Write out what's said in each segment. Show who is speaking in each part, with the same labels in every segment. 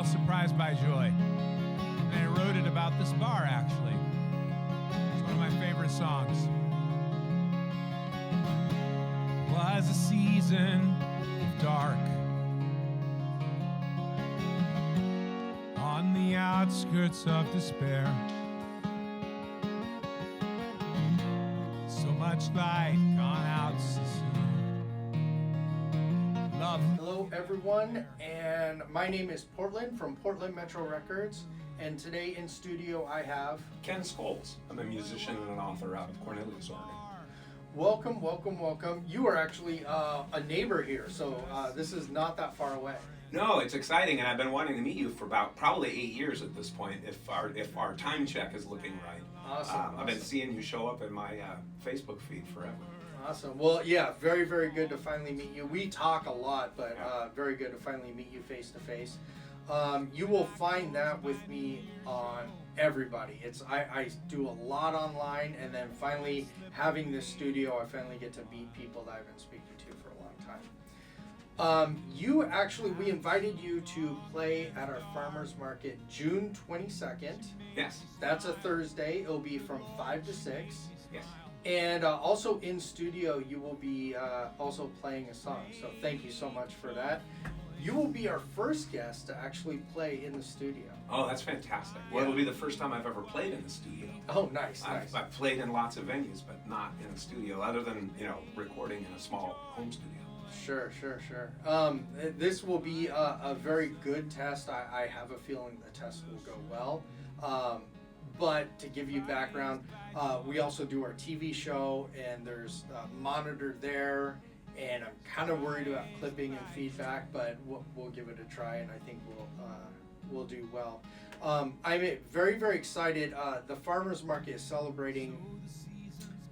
Speaker 1: called Surprised by Joy. And I wrote it about this bar, actually. It's one of my favorite songs. Was a season of dark on the outskirts of despair. So much light gone out to sea. Love.
Speaker 2: Hello everyone, and my name is Portland from Portland Metro Records, and today in studio I have
Speaker 3: Ken Scholes. I'm a musician and an author out of Cornelius, Oregon.
Speaker 2: welcome. You are actually a neighbor here, so this is not that far away.
Speaker 3: No, it's exciting, and I've been wanting to meet you for about probably 8 years at this point, if our time check is looking right.
Speaker 2: Awesome.
Speaker 3: I've been seeing you show up in my Facebook feed forever.
Speaker 2: Awesome. Well, yeah, very, very good to finally meet you. We talk a lot, but very good to finally meet you face to face. You will find that with me on everybody. I do a lot online, and then finally having this studio, I finally get to meet people that I've been speaking to for a long time. We invited you to play at our farmers market June 22nd.
Speaker 3: Yes.
Speaker 2: That's a Thursday. It'll be from 5 to 6.
Speaker 3: Yes.
Speaker 2: And also in studio, you will be also playing a song. So thank you so much for that. You will be our first guest to actually play in the studio.
Speaker 3: Oh, that's fantastic. Well, it'll be the first time I've ever played in the studio.
Speaker 2: Oh, nice.
Speaker 3: I've played in lots of venues, but not in a studio, other than, recording in a small home studio.
Speaker 2: Sure. This will be a very good test. I have a feeling the test will go well. But to give you background, we also do our TV show, and there's a monitor there, and I'm kind of worried about clipping and feedback, but we'll give it a try, and I think we'll do well. I'm very, very excited. The farmers market is celebrating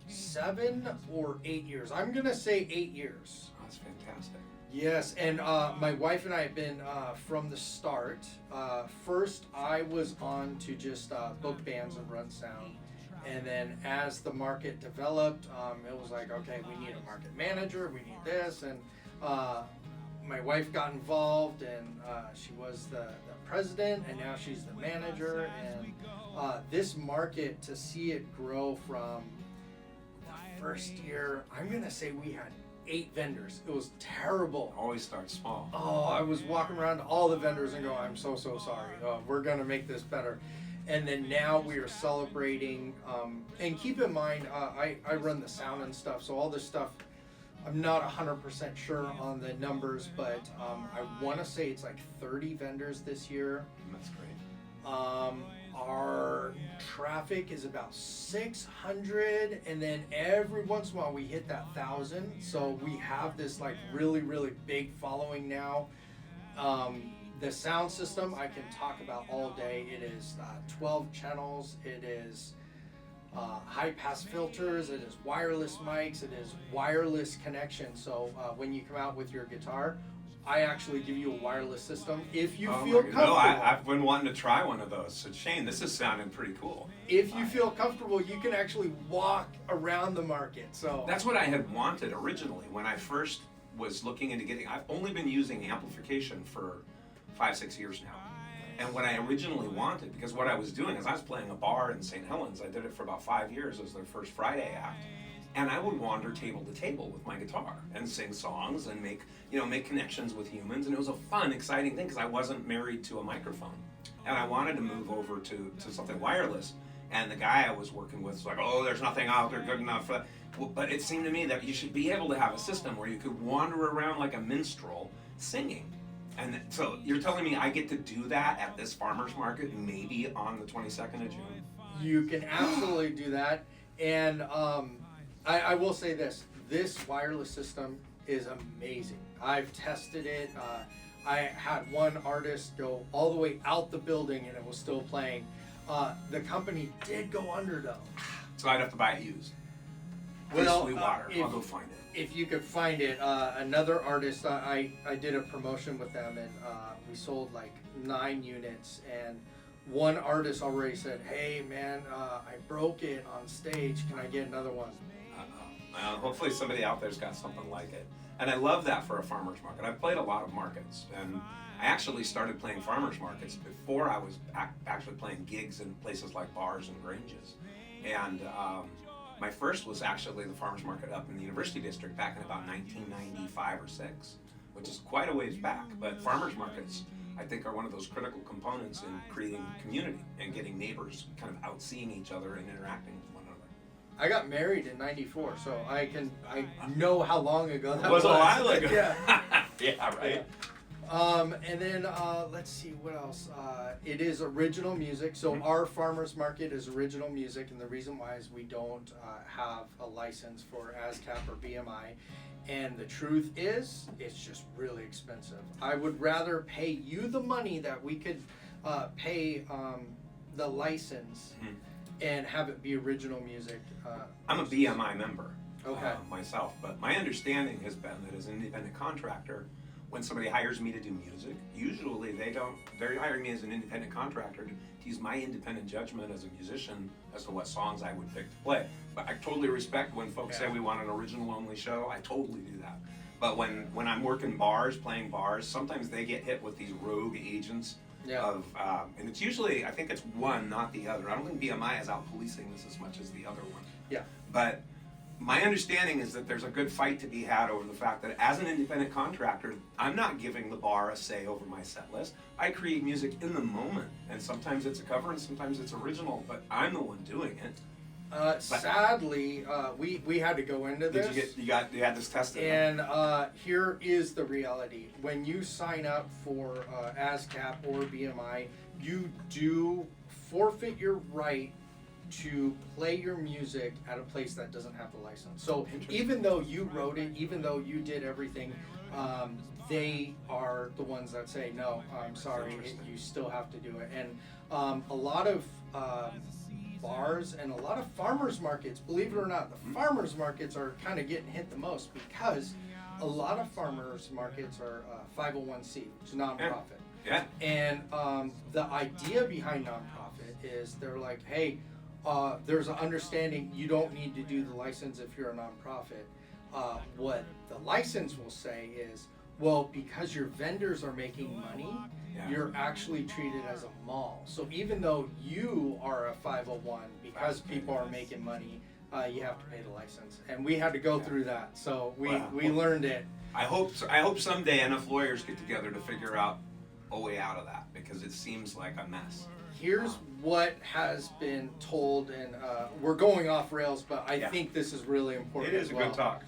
Speaker 2: 7 or 8 years. I'm gonna say 8 years.
Speaker 3: Oh, that's fantastic.
Speaker 2: Yes, and my wife and I have been from the start. First, I was on to just book bands and run sound. And then as the market developed, it was like, okay, we need a market manager, we need this. And my wife got involved, and she was the president, and now she's the manager. And this market, to see it grow from the first year, I'm going to say we had 8 vendors. It was terrible.
Speaker 3: Always start small.
Speaker 2: Oh, I was walking around to all the vendors and going, I'm so sorry. We're going to make this better. And then now we are celebrating, and keep in mind, I run the sound and stuff, so all this stuff, I'm not 100% sure on the numbers, but I want to say it's like 30 vendors this year.
Speaker 3: That's great.
Speaker 2: Our traffic is about 600, and then every once in a while we hit that 1,000. So we have this like really, really big following now. The sound system I can talk about all day. It is 12 channels. It is high pass filters. It is wireless mics. It is wireless connection. So when you come out with your guitar, I actually give you a wireless system if you feel comfortable.
Speaker 3: No, I've been wanting to try one of those. So Shane, this is sounding pretty cool.
Speaker 2: If you feel comfortable, you can actually walk around the market. So
Speaker 3: that's what I had wanted originally when I first was looking into getting. I've only been using amplification for 5-6 years now. And what I originally wanted, because what I was doing is I was playing a bar in St. Helens. I did it for about 5 years as their first Friday act. And I would wander table to table with my guitar and sing songs and make connections with humans. And it was a fun, exciting thing because I wasn't married to a microphone. And I wanted to move over to something wireless. And the guy I was working with was like, oh, there's nothing out there good enough for that. Well, but it seemed to me that you should be able to have a system where you could wander around like a minstrel singing. And so you're telling me I get to do that at this farmer's market maybe on the 22nd of June?
Speaker 2: You can absolutely do that. And I will say this wireless system is amazing. I've tested it. I had one artist go all the way out the building and it was still playing. The company did go under though.
Speaker 3: So I'd have to buy it used.
Speaker 2: Well,
Speaker 3: Sweetwater. I'll go find it.
Speaker 2: If you could find it, another artist, I did a promotion with them, and we sold like 9 units, and one artist already said, hey man, I broke it on stage, can I get another one?
Speaker 3: Hopefully somebody out there's got something like it. And I love that for a farmer's market. I've played a lot of markets, and I actually started playing farmers markets before I was actually playing gigs in places like bars and granges. And my first was actually the farmers market up in the University District back in about 1995 or 6, which is quite a ways back. But farmers markets, I think, are one of those critical components in creating community and getting neighbors kind of out seeing each other and interacting with one another.
Speaker 2: I got married in '94, so I know how long ago that
Speaker 3: was. A while ago.
Speaker 2: Yeah.
Speaker 3: Yeah, right.
Speaker 2: Yeah. And then let's see what else. It is original music. So our farmers market is original music, and the reason why is we don't have a license for ASCAP or BMI. And the truth is, it's just really expensive. I would rather pay you the money that we could pay the license and have it be original music.
Speaker 3: I'm a BMI member
Speaker 2: myself,
Speaker 3: but my understanding has been that as an independent contractor, when somebody hires me to do music, usually they're hiring me as an independent contractor to use my independent judgment as a musician as to what songs I would pick to play. But I totally respect when folks say we want an original only show. I totally do that. But when I'm working bars, playing bars, sometimes they get hit with these rogue agents and it's usually, I think it's one, not the other. I don't think BMI is out policing this as much as the other one.
Speaker 2: Yeah.
Speaker 3: But my understanding is that there's a good fight to be had over the fact that as an independent contractor, I'm not giving the bar a say over my set list. I create music in the moment, and sometimes it's a cover and sometimes it's original, but I'm the one doing it.
Speaker 2: Sadly, we had to go into this.
Speaker 3: You had this tested?
Speaker 2: And here is the reality. When you sign up for ASCAP or BMI, you do forfeit your right to play your music at a place that doesn't have the license. So even though you wrote it, even though you did everything, they are the ones that say, no, I'm sorry, you still have to do it. And a lot of bars and a lot of farmers markets, believe it or not, the farmers markets are kind of getting hit the most because a lot of farmers markets are 501c, which is nonprofit.
Speaker 3: Yeah.
Speaker 2: And the idea behind nonprofit is they're like, hey, there's an understanding you don't need to do the license if you're a nonprofit. What the license will say is, well, because your vendors are making money, you're actually treated as a mall. So even though you are a 501, because people are making money, you have to pay the license. And we had to go through that. So we learned it.
Speaker 3: I hope someday enough lawyers get together to figure out a way out of that, because it seems like a mess.
Speaker 2: Here's what has been told, and we're going off rails, but I think this is really important.
Speaker 3: It is a good talk.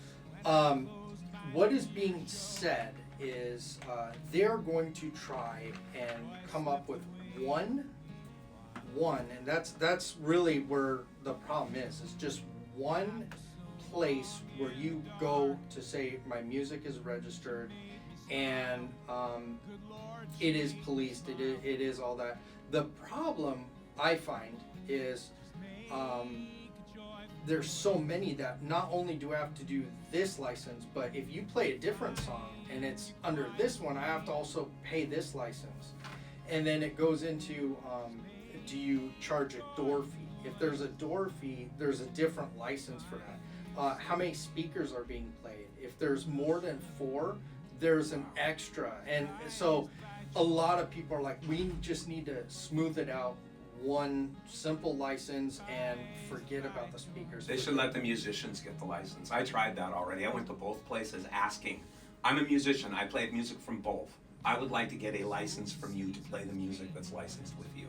Speaker 2: What is being said is they're going to try and come up with one, and that's really where the problem is. It's just one place where you go to say my music is registered, and it is policed. It is all that. The problem I find is there's so many that not only do I have to do this license, but if you play a different song and it's under this one, I have to also pay this license. And then it goes into, do you charge a door fee? If there's a door fee, there's a different license for that. How many speakers are being played? If there's more than 4, there's an extra. And so a lot of people are like, we just need to smooth it out, one simple license, and forget about the speakers.
Speaker 3: They should let the musicians get the license. I tried that already. I went to both places asking, I'm a musician, I play music from both. I would like to get a license from you to play the music that's licensed with you.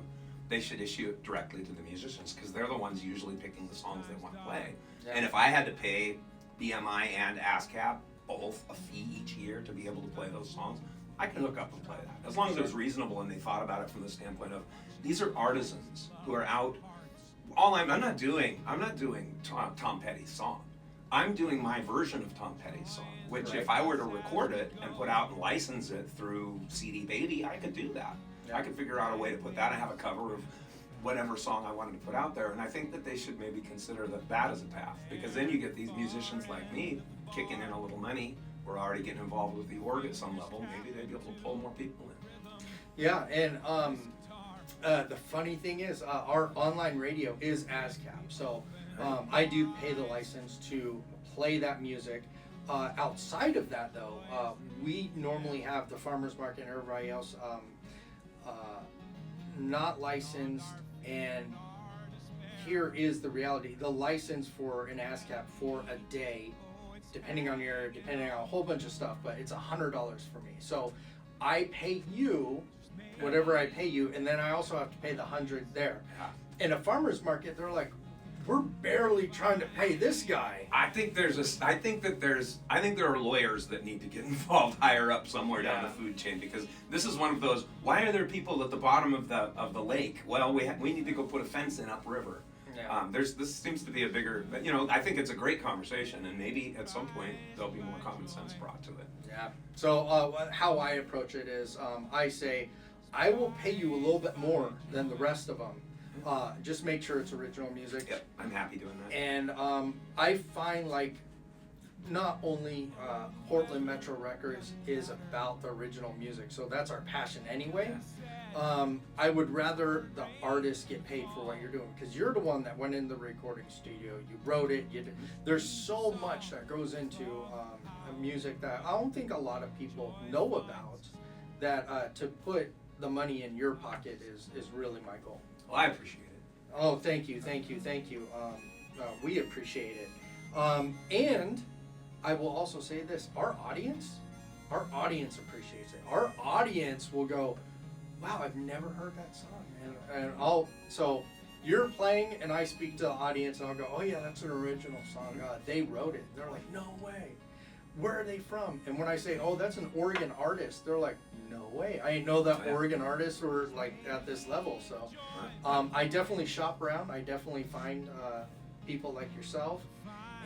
Speaker 3: They should issue it directly to the musicians, because they're the ones usually picking the songs they want to play. Yeah. And if I had to pay BMI and ASCAP both a fee each year to be able to play those songs, I can hook up and play that. As long as it was reasonable and they thought about it from the standpoint of, these are artisans who are out. I'm not doing Tom Petty's song. I'm doing my version of Tom Petty's song, which if I were to record it and put out and license it through CD Baby, I could do that. Yeah. I could figure out a way to put that and have a cover of whatever song I wanted to put out there. And I think that they should maybe consider that as a path, because then you get these musicians like me kicking in a little money. We're already getting involved with the org at some level. Maybe they'd be able to pull more people in.
Speaker 2: Yeah, and the funny thing is, our online radio is ASCAP, so I do pay the license to play that music. Outside of that, though, we normally have the farmers market and everybody else not licensed, and here is the reality. The license for an ASCAP for a day, depending on a whole bunch of stuff, but it's $100 for me. So I pay you whatever I pay you, and then I also have to pay the 100 there. In a farmer's market, they're like, we're barely trying to pay this guy.
Speaker 3: I think there are lawyers that need to get involved higher up somewhere down the food chain, because this is one of those, why are there people at the bottom of the lake? Well, we need to go put a fence in upriver.
Speaker 2: Yeah.
Speaker 3: This seems to be a bigger, I think it's a great conversation, and maybe at some point there'll be more common sense brought to it.
Speaker 2: Yeah. So how I approach it is, I say, I will pay you a little bit more than the rest of them. Just make sure it's original music.
Speaker 3: Yep, I'm happy doing that.
Speaker 2: And I find like not only Portland Metro Records is about the original music, so that's our passion anyway. I would rather the artist get paid for what you're doing, because you're the one that went in the recording studio, you wrote it, there's so much that goes into music that I don't think a lot of people know about, that to put the money in your pocket is really my goal.
Speaker 3: Well, I appreciate it.
Speaker 2: Oh, thank you. We appreciate it. And I will also say this, our audience appreciates it. Our audience will go, wow, I've never heard that song. So you're playing and I speak to the audience and I'll go, oh yeah, that's an original song. They wrote it. They're like, no way. Where are they from? And when I say, oh, that's an Oregon artist, they're like, no way. I didn't know that Oregon artists were like at this level. So I definitely shop around. I definitely find people like yourself,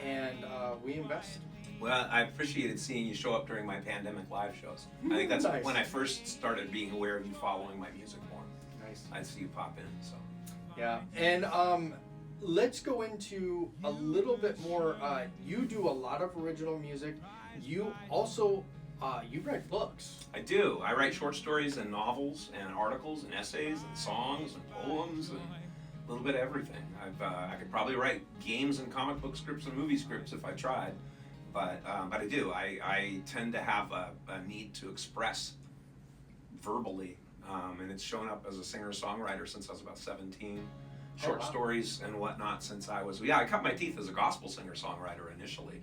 Speaker 2: and we invest.
Speaker 3: Well, I appreciated seeing you show up during my pandemic live shows. I think that's
Speaker 2: Nice.
Speaker 3: when I first started being aware of you following my music more.
Speaker 2: Nice.
Speaker 3: I see you pop in, so.
Speaker 2: Yeah, and let's go into a little bit more. You do a lot of original music. You also you write books.
Speaker 3: I do. I write short stories and novels and articles and essays and songs and poems and a little bit of everything. I could probably write games and comic book scripts and movie scripts if I tried, but I do. I tend to have a need to express verbally, and it's shown up as a singer-songwriter since I was about 17. Short stories and whatnot since I was, I cut my teeth as a gospel singer-songwriter initially.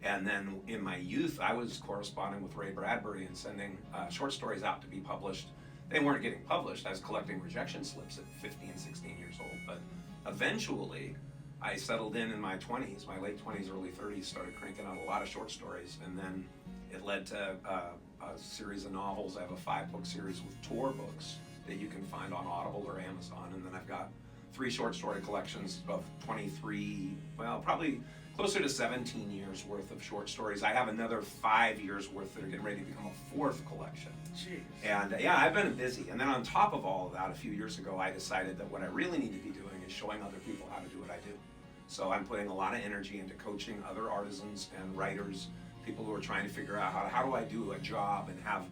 Speaker 3: And then in my youth, I was corresponding with Ray Bradbury and sending short stories out to be published. They weren't getting published. I was collecting rejection slips at 15, 16 years old. But eventually, I settled in my 20s, my late 20s, early 30s, started cranking out a lot of short stories. And then it led to a series of novels. I have a 5-book series with tour books that you can find on Audible or Amazon. And then I've got 3 short story collections of 23, probably closer to 17 years worth of short stories. I have another 5 years worth that are getting ready to become a 4th collection.
Speaker 2: Jeez.
Speaker 3: And I've been busy. And then on top of all of that, a few years ago, I decided that what I really need to be doing is showing other people how to do what I do. So I'm putting a lot of energy into coaching other artisans and writers, people who are trying to figure out how do I do a job and have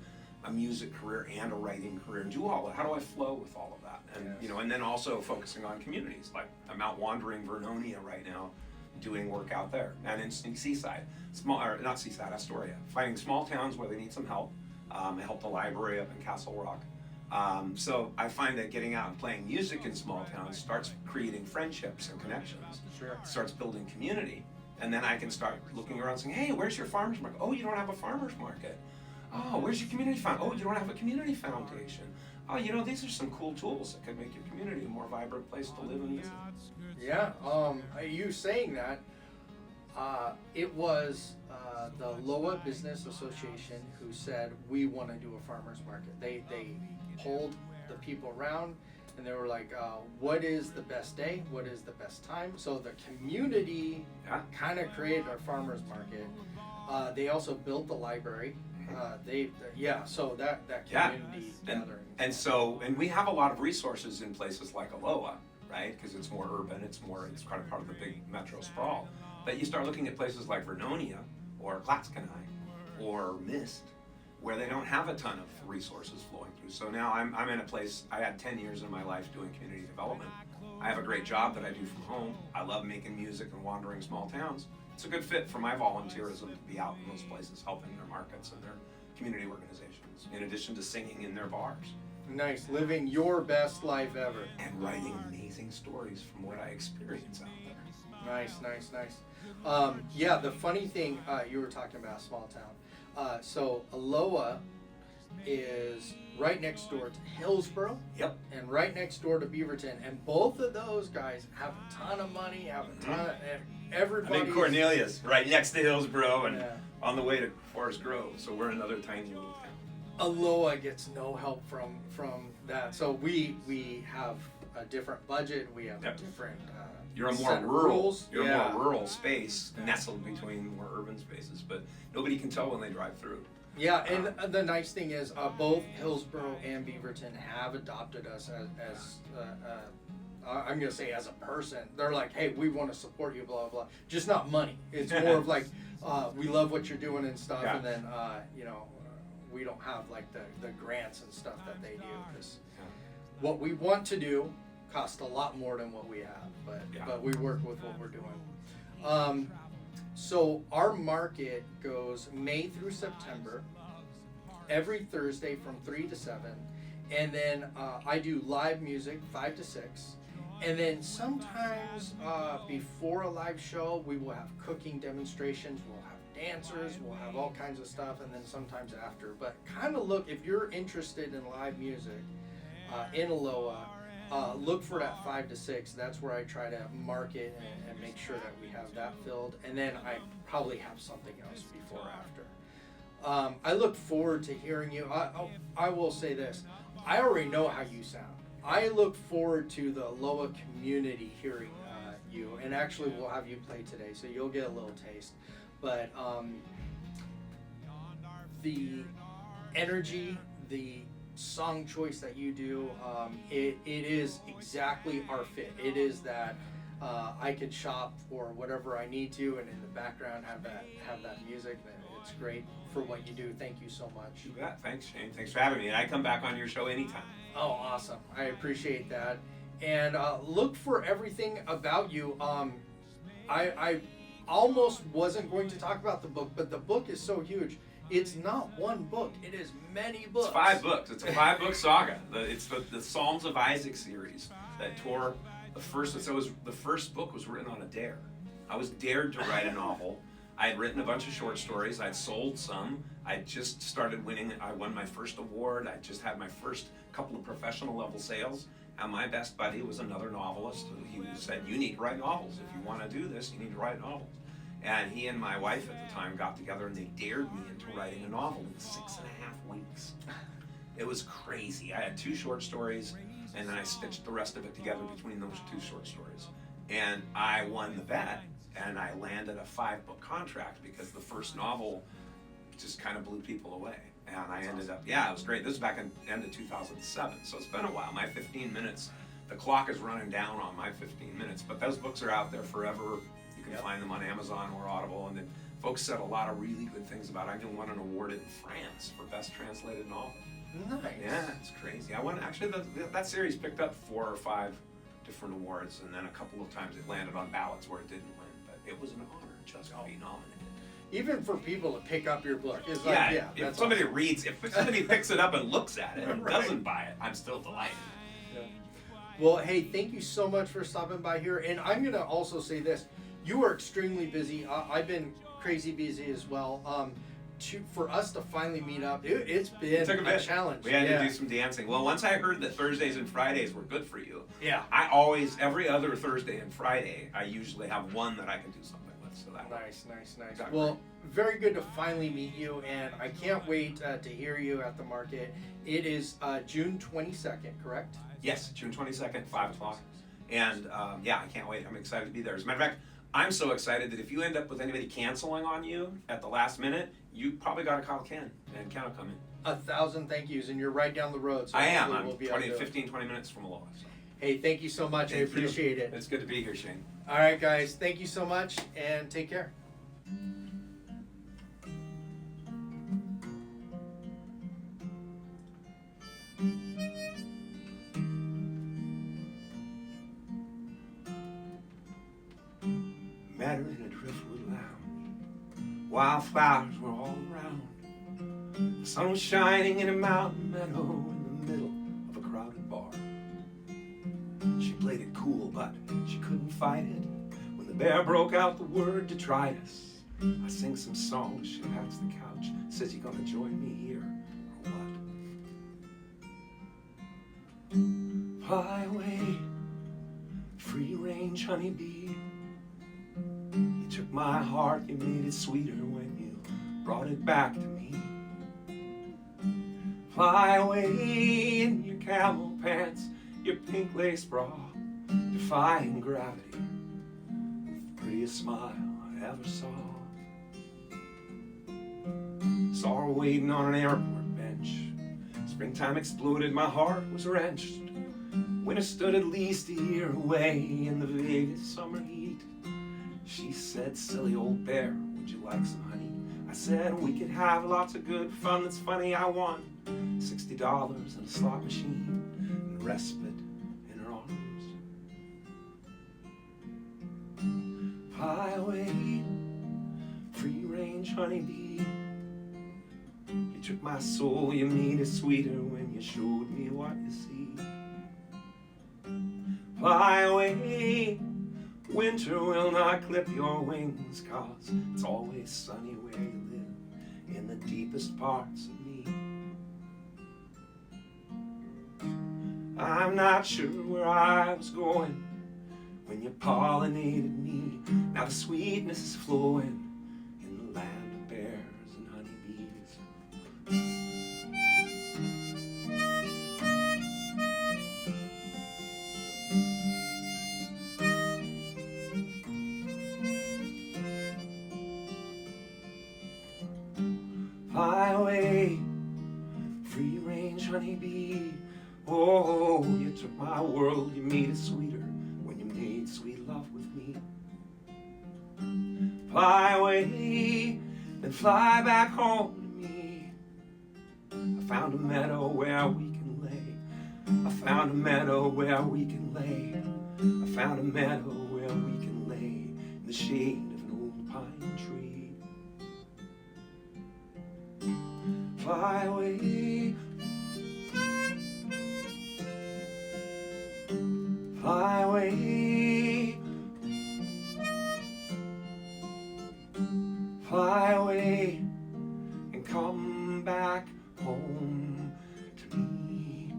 Speaker 3: a music career and a writing career and do all that. How do I flow with all of that? And
Speaker 2: Yes.
Speaker 3: and then also focusing on communities. Like I'm out wandering Vernonia right now, doing work out there, and in Seaside, not Seaside, Astoria, finding small towns where they need some help. I helped the library up in Castle Rock. So I find that getting out and playing music in small towns starts creating friendships and connections.
Speaker 2: Sure.
Speaker 3: Starts building community, and then I can start looking around saying, hey, where's your farmer's market? Oh, you don't have a farmer's market. Oh, where's your community foundation? Oh, you don't have a community foundation. Oh, these are some cool tools that could make your community a more vibrant place to live and visit.
Speaker 2: Yeah. You saying that, it was the Aloha Business Association who said we want to do a farmers market. They polled the people around, and they were like, what is the best day? What is the best time? So the community kind of created our farmers market. They also built the library. So that community gathering.
Speaker 3: And we have a lot of resources in places like Aloha, right? Because it's more urban, it's kind of part of the big metro sprawl. But you start looking at places like Vernonia or Klatskanai or Mist, where they don't have a ton of resources flowing through. So now I'm in a place, I had 10 years in my life doing community development. I have a great job that I do from home. I love making music and wandering small towns. it's a good fit for my volunteerism to be out in those places helping their markets and their community organizations, in addition to singing in their bars.
Speaker 2: Nice, living your best life ever.
Speaker 3: And writing amazing stories from what I experience out there.
Speaker 2: Nice. Yeah, the funny thing, you were talking about a small town. So Aloha is right next door to Hillsboro.
Speaker 3: Yep.
Speaker 2: And right next door to Beaverton. And both of those guys have a ton of money, have a ton of everybody.
Speaker 3: I mean, Cornelius, right next to Hillsboro and
Speaker 2: Yeah.
Speaker 3: on the way to Forest Grove. So we're another tiny little town.
Speaker 2: Aloha gets no help from that. So we have a different budget. We have a different.
Speaker 3: You're a more
Speaker 2: set of
Speaker 3: rural.
Speaker 2: rules.
Speaker 3: You're a more rural space nestled between more urban spaces, but nobody can tell when they drive through.
Speaker 2: Yeah, and the nice thing is both Hillsboro and Beaverton have adopted us as I'm gonna say as a person. They're like, hey, we want to support you, blah blah. Just not money. It's more of like we love what you're doing and stuff, and then we don't have like the grants and stuff that they do, because what we want to do costs a lot more than what we have, but we work with what we're doing. So our market goes May through September, every Thursday from 3 to 7, and then I do live music 5 to 6, and then sometimes before a live show we will have cooking demonstrations, we'll have dancers, we'll have all kinds of stuff, and then sometimes after. But kind of look, if you're interested in live music in Aloha, look for that 5 to 6. That's where I try to market and make sure that we have that filled, and then I probably have something else before or after. I look forward to hearing you. I will say this, I already know how you sound. I look forward to the Aloha community hearing you, and actually we'll have you play today, so you'll get a little taste. But the energy, the song choice that you do, it is exactly our fit. It is that I could shop for whatever I need to, and in the background have that music. It's great for what you do. Thank you so much.
Speaker 3: You bet. Thanks, Shane. Thanks for having me. And I come back on your show anytime.
Speaker 2: Oh, awesome. I appreciate that. And look for everything about you. I almost wasn't going to talk about the book, but the book is so huge. It's not one book. It is many books.
Speaker 3: It's 5 books. It's a 5-book saga. It's the Psalms of Isaac series that tore the first. So the first book was written on a dare. I was dared to write a novel. I had written a bunch of short stories. I'd sold some. I just started winning. I won my first award. I just had my first couple of professional level sales. And my best buddy was another novelist. He said, you need to write novels. If you want to do this, you need to write novels. And he and my wife at the time got together and they dared me into writing a novel in 6.5 weeks. It was crazy. I had 2 short stories and then I stitched the rest of it together between those 2 short stories. And I won the bet and I landed a 5-book contract because the first novel just kind of blew people away. And I ended up, it was great. This was back in the end of 2007. So it's been a while. My 15 minutes, the clock is running down on my 15 minutes, but those books are out there forever. You can find them on Amazon or Audible, and then folks said a lot of really good things about it. I even won an award in France for Best Translated Novel.
Speaker 2: Nice.
Speaker 3: Yeah, it's crazy. I won, actually, that series picked up 4 or 5 different awards, and then a couple of times it landed on ballots where it didn't win, but it was an honor just to be nominated.
Speaker 2: Even for people to pick up your book, it's like,
Speaker 3: if somebody
Speaker 2: awesome.
Speaker 3: reads, if somebody picks it up and looks at it and doesn't buy it, I'm still delighted.
Speaker 2: Yeah. Well, hey, thank you so much for stopping by here. And I'm going to also say this. You are extremely busy. I've been crazy busy as well. For us to finally meet up, it's been a challenge.
Speaker 3: We had to do some dancing. Well, once I heard that Thursdays and Fridays were good for you, I always, every other Thursday and Friday, I usually have one that I can do something with. So that
Speaker 2: Nice. Well, very good to finally meet you, and I can't wait to hear you at the market. It is June 22nd, correct?
Speaker 3: Yes, June 22nd, 5 o'clock. And I can't wait. I'm excited to be there. As a matter of fact, I'm so excited that if you end up with anybody canceling on you at the last minute, you probably got to call Ken, and Ken will come in.
Speaker 2: 1,000 thank yous, and you're right down the road. So
Speaker 3: I am. I'm
Speaker 2: we'll be
Speaker 3: 20 minutes from Aloha. So.
Speaker 2: Hey, thank you so much. I appreciate it.
Speaker 3: It's good to be here, Shane.
Speaker 2: All right, guys. Thank you so much, and take care.
Speaker 3: Matter in a driftwood lounge. Wildflowers were all around. The sun was shining in a mountain meadow in the middle of a crowded bar. She played it cool, but she couldn't fight it. When the bear broke out the word detritus, I sing some songs, she pats the couch, says, "You gonna join me here, or what?" Fly away, free-range honeybee. You took my heart, you made it sweeter when you brought it back to me. Fly away in your camel pants, your pink lace bra, defying gravity, the prettiest smile I ever saw. Saw her waiting on an airport bench. Springtime exploded, my heart was wrenched. Winter stood at least a year away in the Vegas summer heat. She said, "Silly old bear, would you like some honey?" I said, "We could have lots of good fun that's funny." I won $60 in a slot machine and respite in her arms. Fly away, free-range honeybee. You took my soul, you made it sweeter when you showed me what you see. Fly away, winter will not clip your wings, 'cause it's always sunny where you live, in the deepest parts of me. I'm not sure where I was going when you pollinated me. Now the sweetness is flowing in the land of bears and honeybees. Fly away, free-range honeybee. Oh, you took my world, you made it sweeter when you made sweet love with me. Fly away, then fly back home to me. I found a meadow where we can lay. I found a meadow where we can lay. I found a meadow where we can lay in the shade of an old pine tree. Fly away, fly away, fly away, and come back home to me.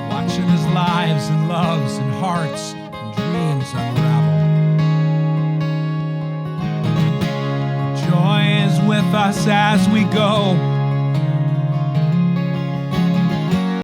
Speaker 1: Watching as lives and loves and hearts and dreams unravel. Joy is with us as we go.